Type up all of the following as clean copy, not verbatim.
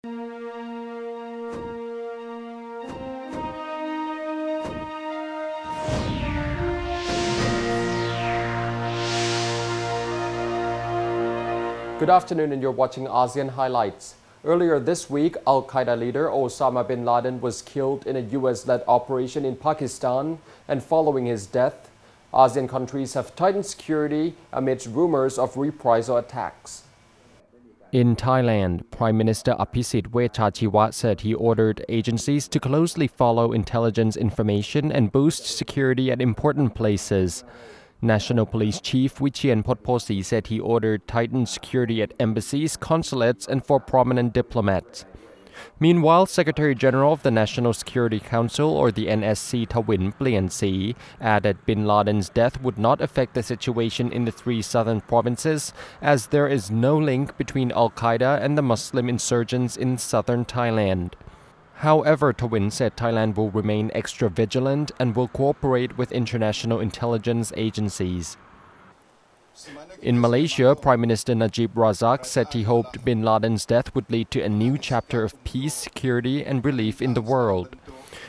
Good afternoon, and you're watching ASEAN Highlights. Earlier this week, Al-Qaeda leader Osama bin Laden was killed in a US-led operation in Pakistan, and following his death, ASEAN countries have tightened security amidst rumors of reprisal attacks. In Thailand, Prime Minister Apisit Wechachjiwat said he ordered agencies to closely follow intelligence information and boost security at important places. National Police Chief Wichian Potposi said he ordered tightened security at embassies, consulates, and for prominent diplomats. Meanwhile, Secretary General of the National Security Council, or the NSC Thawin Pliansi, added bin Laden's death would not affect the situation in the three southern provinces, as there is no link between Al-Qaeda and the Muslim insurgents in southern Thailand. However, Thawin said Thailand will remain extra vigilant and will cooperate with international intelligence agencies. In Malaysia, Prime Minister Najib Razak said he hoped bin Laden's death would lead to a new chapter of peace, security, and relief in the world.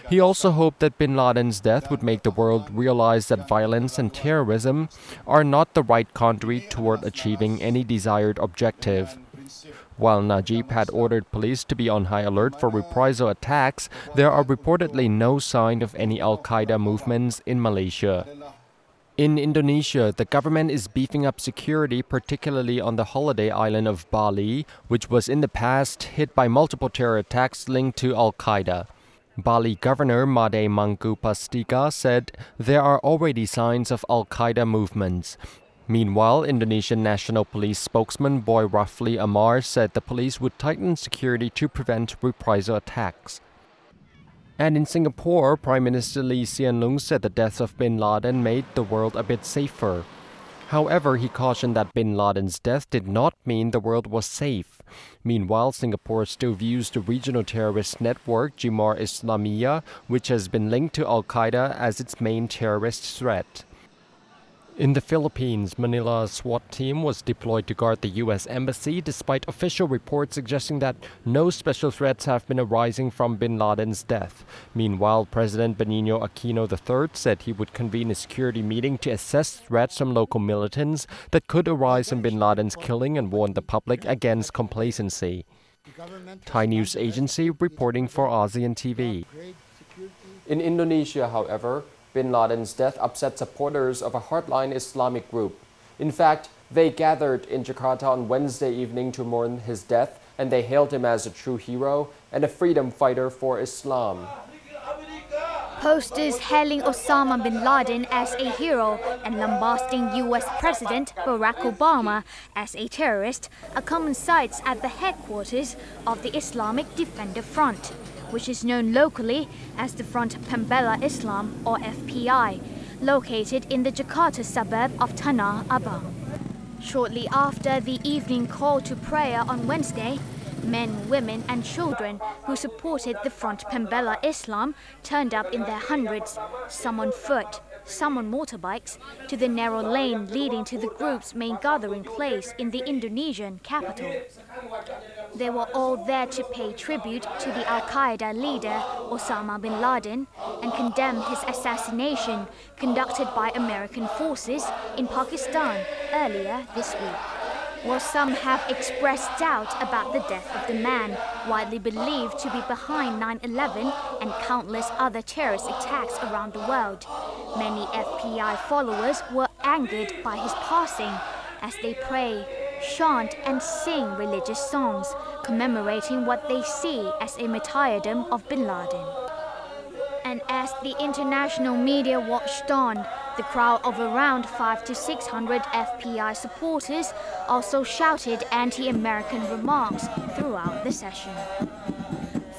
He also hoped that bin Laden's death would make the world realize that violence and terrorism are not the right conduit toward achieving any desired objective. While Najib had ordered police to be on high alert for reprisal attacks, there are reportedly no sign of any Al-Qaeda movements in Malaysia. In Indonesia, the government is beefing up security, particularly on the holiday island of Bali, which was in the past hit by multiple terror attacks linked to Al-Qaeda. Bali Governor Made Mangkupastika said there are already signs of Al-Qaeda movements. Meanwhile, Indonesian National Police spokesman Boy Rafli Amar said the police would tighten security to prevent reprisal attacks. And in Singapore, Prime Minister Lee Hsien Loong said the death of bin Laden made the world a bit safer. However, he cautioned that bin Laden's death did not mean the world was safe. Meanwhile, Singapore still views the regional terrorist network Jemaah Islamiyah, which has been linked to Al-Qaeda, as its main terrorist threat. In the Philippines, Manila's SWAT team was deployed to guard the U.S. Embassy despite official reports suggesting that no special threats have been arising from bin Laden's death. Meanwhile, President Benigno Aquino III said he would convene a security meeting to assess threats from local militants that could arise from bin Laden's killing and warn the public against complacency. Thai news agency reporting for ASEAN TV. In Indonesia, however, bin Laden's death upset supporters of a hardline Islamic group. In fact, they gathered in Jakarta on Wednesday evening to mourn his death, and they hailed him as a true hero and a freedom fighter for Islam. Posters hailing Osama bin Laden as a hero and lambasting US President Barack Obama as a terrorist are common sights at the headquarters of the Islamic Defender Front, which is known locally as the Front Pembela Islam, or FPI, located in the Jakarta suburb of Tanah Abang. Shortly after the evening call to prayer on Wednesday, men, women and children who supported the Front Pembela Islam turned up in their hundreds, some on foot, some on motorbikes, to the narrow lane leading to the group's main gathering place in the Indonesian capital. They were all there to pay tribute to the Al-Qaeda leader Osama bin Laden and condemn his assassination conducted by American forces in Pakistan earlier this week. While some have expressed doubt about the death of the man, widely believed to be behind 9/11 and countless other terrorist attacks around the world, many FPI followers were angered by his passing as they pray, chant and sing religious songs commemorating what they see as a martyrdom of bin Laden. And as the international media watched on, the crowd of around 500 to 600 FPI supporters also shouted anti-American remarks throughout the session.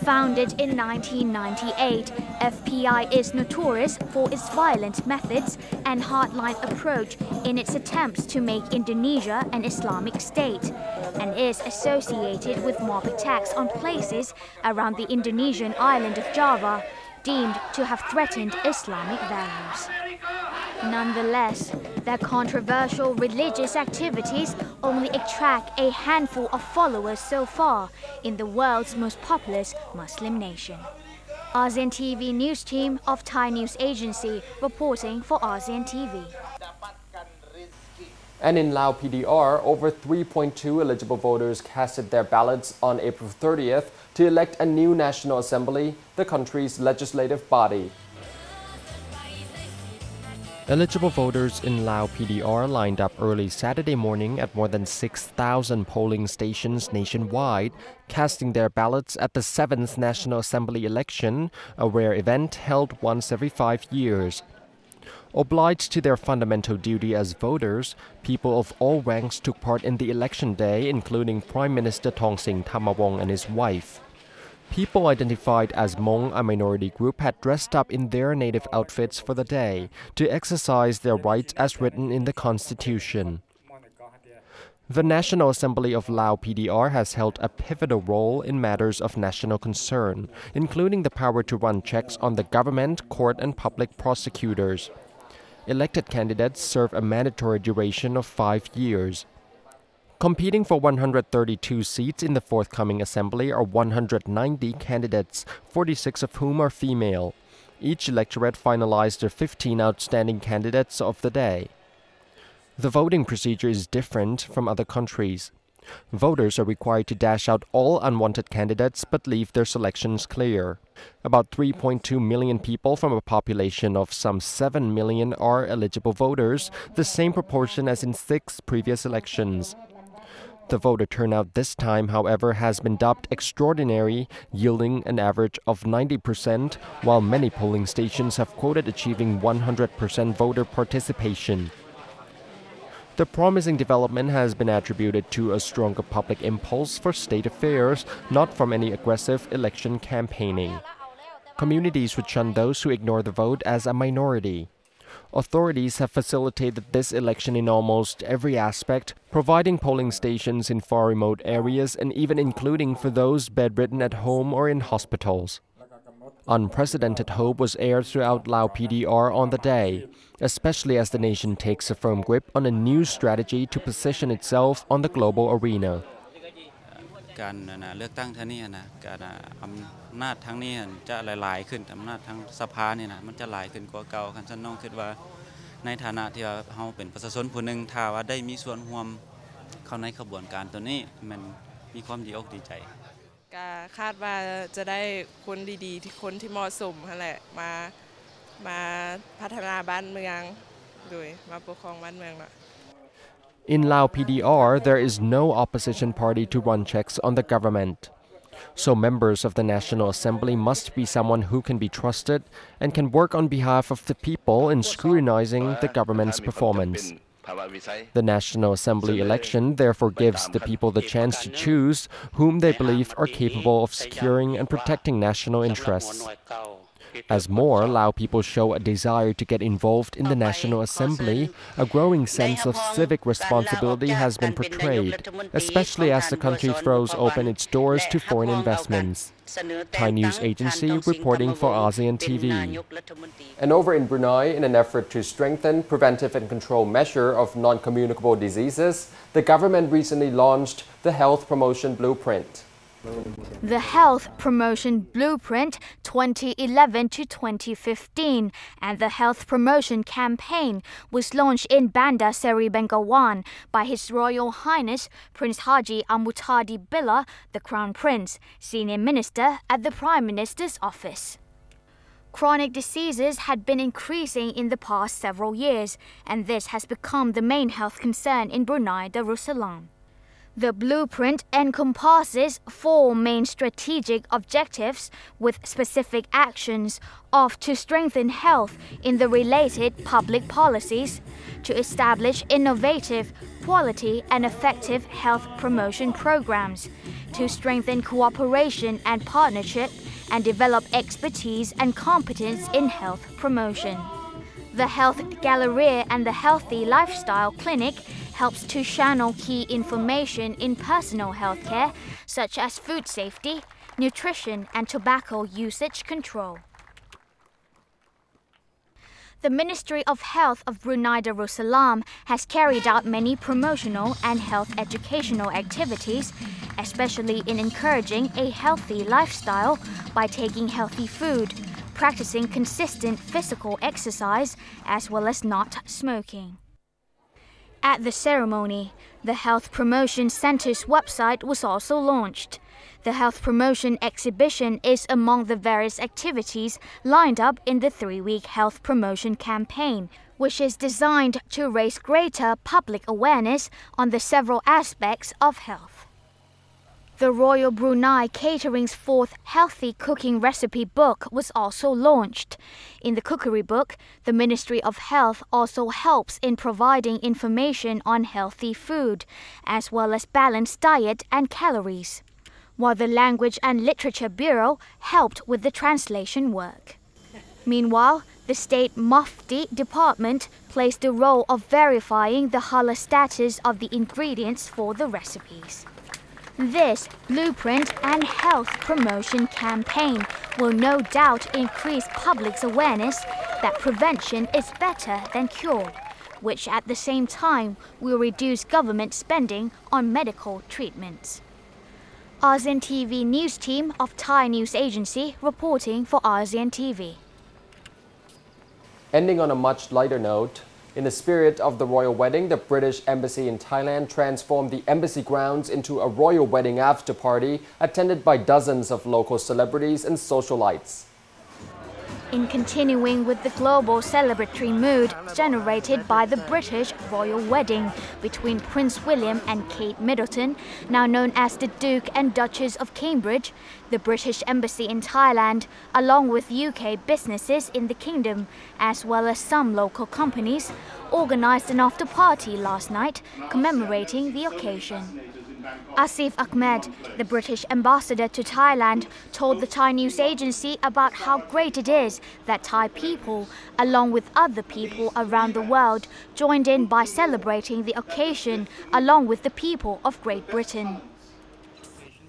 Founded in 1998, FPI is notorious for its violent methods and hardline approach in its attempts to make Indonesia an Islamic state, and is associated with mob attacks on places around the Indonesian island of Java, deemed to have threatened Islamic values. Nonetheless, their controversial religious activities only attract a handful of followers so far in the world's most populous Muslim nation. ASEAN TV news team of Thai News Agency reporting for ASEAN TV. And in Lao PDR, over 3.2 eligible voters casted their ballots on April 30th to elect a new National Assembly, the country's legislative body. Eligible voters in Lao PDR lined up early Saturday morning at more than 6,000 polling stations nationwide, casting their ballots at the 7th National Assembly election, a rare event held once every 5 years. Obliged to their fundamental duty as voters, people of all ranks took part in the election day, including Prime Minister Thongsin Thamawong and his wife. People identified as Hmong, a minority group, had dressed up in their native outfits for the day to exercise their rights as written in the Constitution. The National Assembly of Lao PDR has held a pivotal role in matters of national concern, including the power to run checks on the government, court, and public prosecutors. Elected candidates serve a mandatory duration of 5 years. Competing for 132 seats in the forthcoming assembly are 190 candidates, 46 of whom are female. Each electorate finalized their 15 outstanding candidates of the day. The voting procedure is different from other countries. Voters are required to dash out all unwanted candidates but leave their selections clear. About 3.2 million people from a population of some 7 million are eligible voters, the same proportion as in 6 previous elections. The voter turnout this time, however, has been dubbed extraordinary, yielding an average of 90%, while many polling stations have quoted achieving 100% voter participation. The promising development has been attributed to a stronger public impulse for state affairs, not from any aggressive election campaigning. Communities would shun those who ignore the vote as a minority. Authorities have facilitated this election in almost every aspect, providing polling stations in far remote areas and even including for those bedridden at home or in hospitals. Unprecedented hope was aired throughout Lao PDR on the day, especially as the nation takes a firm grip on a new strategy to position itself on the global arena. การเลือกตั้งท่านี้นะการอำนาจทั้งนี้จะหลายๆขึ้นอำนาจทั้งสภานี่นะมันจะหลายขึ้นกว่าเก่าคันฉันน้องคิดว่าในฐานะที่เฮาเป็นประชาชนผู้หนึ่งถ้าว่าได้มีส่วนร่วมเข้าในขบวนการตัวนี้มันมีความดีอกดีใจก็คาดว่าจะได้คนดีๆที่คนที่เหมาะสมนั่นแหละมาพัฒนาบ้านเมืองโดยมาปกครองบ้านเมืองล่ะ In Lao PDR, there is no opposition party to run checks on the government. So members of the National Assembly must be someone who can be trusted and can work on behalf of the people in scrutinizing the government's performance. The National Assembly election therefore gives the people the chance to choose whom they believe are capable of securing and protecting national interests. As more Lao people show a desire to get involved in the National Assembly, a growing sense of civic responsibility has been portrayed, especially as the country throws open its doors to foreign investments. Thai News Agency reporting for ASEAN TV. And over in Brunei, in an effort to strengthen preventive and control measure of non-communicable diseases, the government recently launched the Health Promotion Blueprint. The Health Promotion Blueprint 2011 to 2015 and the Health Promotion Campaign was launched in Bandar Seri Begawan by His Royal Highness Prince Haji Amutadi Billah, the Crown Prince, Senior Minister at the Prime Minister's office. Chronic diseases had been increasing in the past several years, and this has become the main health concern in Brunei Darussalam. The blueprint encompasses 4 main strategic objectives with specific actions to strengthen health in the related public policies, to establish innovative, quality and effective health promotion programs, to strengthen cooperation and partnership and develop expertise and competence in health promotion. The Health Galleria and the Healthy Lifestyle Clinic helps to channel key information in personal health care, such as food safety, nutrition, and tobacco usage control. The Ministry of Health of Brunei Darussalam has carried out many promotional and health educational activities, especially in encouraging a healthy lifestyle by taking healthy food, practicing consistent physical exercise, as well as not smoking. At the ceremony, the Health Promotion Centre's website was also launched. The Health Promotion Exhibition is among the various activities lined up in the 3-week Health Promotion campaign, which is designed to raise greater public awareness on the several aspects of health. The Royal Brunei Catering's 4th Healthy Cooking Recipe book was also launched. In the cookery book, the Ministry of Health also helps in providing information on healthy food, as well as balanced diet and calories, while the Language and Literature Bureau helped with the translation work. Meanwhile, the State Mufti Department plays the role of verifying the halal status of the ingredients for the recipes. This blueprint and health promotion campaign will no doubt increase public's awareness that prevention is better than cure, which at the same time will reduce government spending on medical treatments. ASEAN TV News Team of Thai News Agency reporting for ASEAN TV. Ending on a much lighter note, in the spirit of the royal wedding, the British Embassy in Thailand transformed the embassy grounds into a royal wedding after party attended by dozens of local celebrities and socialites. In continuing with the global celebratory mood generated by the British royal wedding between Prince William and Kate Middleton, now known as the Duke and Duchess of Cambridge, the British Embassy in Thailand, along with UK businesses in the kingdom, as well as some local companies, organised an after-party last night commemorating the occasion. Asif Ahmed, the British ambassador to Thailand, told the Thai News Agency about how great it is that Thai people, along with other people around the world, joined in by celebrating the occasion along with the people of Great Britain.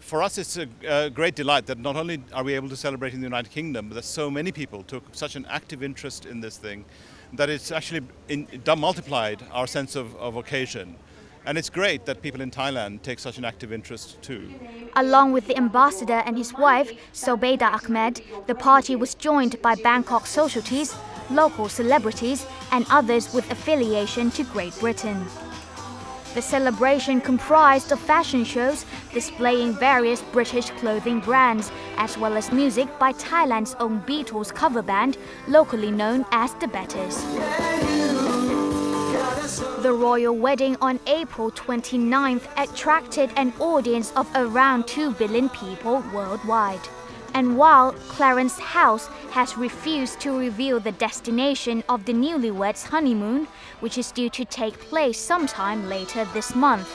For us, it's a great delight that not only are we able to celebrate in the United Kingdom, but that so many people took such an active interest in this thing that it's actually multiplied our sense of occasion. And it's great that people in Thailand take such an active interest too. Along with the ambassador and his wife, Sobeida Ahmed, the party was joined by Bangkok societies, local celebrities, and others with affiliation to Great Britain. The celebration comprised of fashion shows displaying various British clothing brands, as well as music by Thailand's own Beatles cover band, locally known as the Betters. The royal wedding on April 29th attracted an audience of around 2 billion people worldwide. And while Clarence House has refused to reveal the destination of the newlyweds' honeymoon, which is due to take place sometime later this month,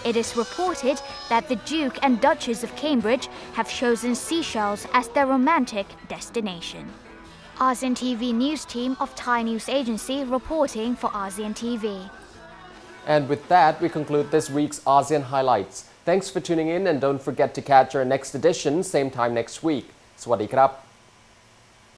it is reported that the Duke and Duchess of Cambridge have chosen Seychelles as their romantic destination. ASEAN TV News Team of Thai News Agency reporting for ASEAN TV. And with that, we conclude this week's ASEAN Highlights. Thanks for tuning in and don't forget to catch our next edition, same time next week. สวัสดีครับ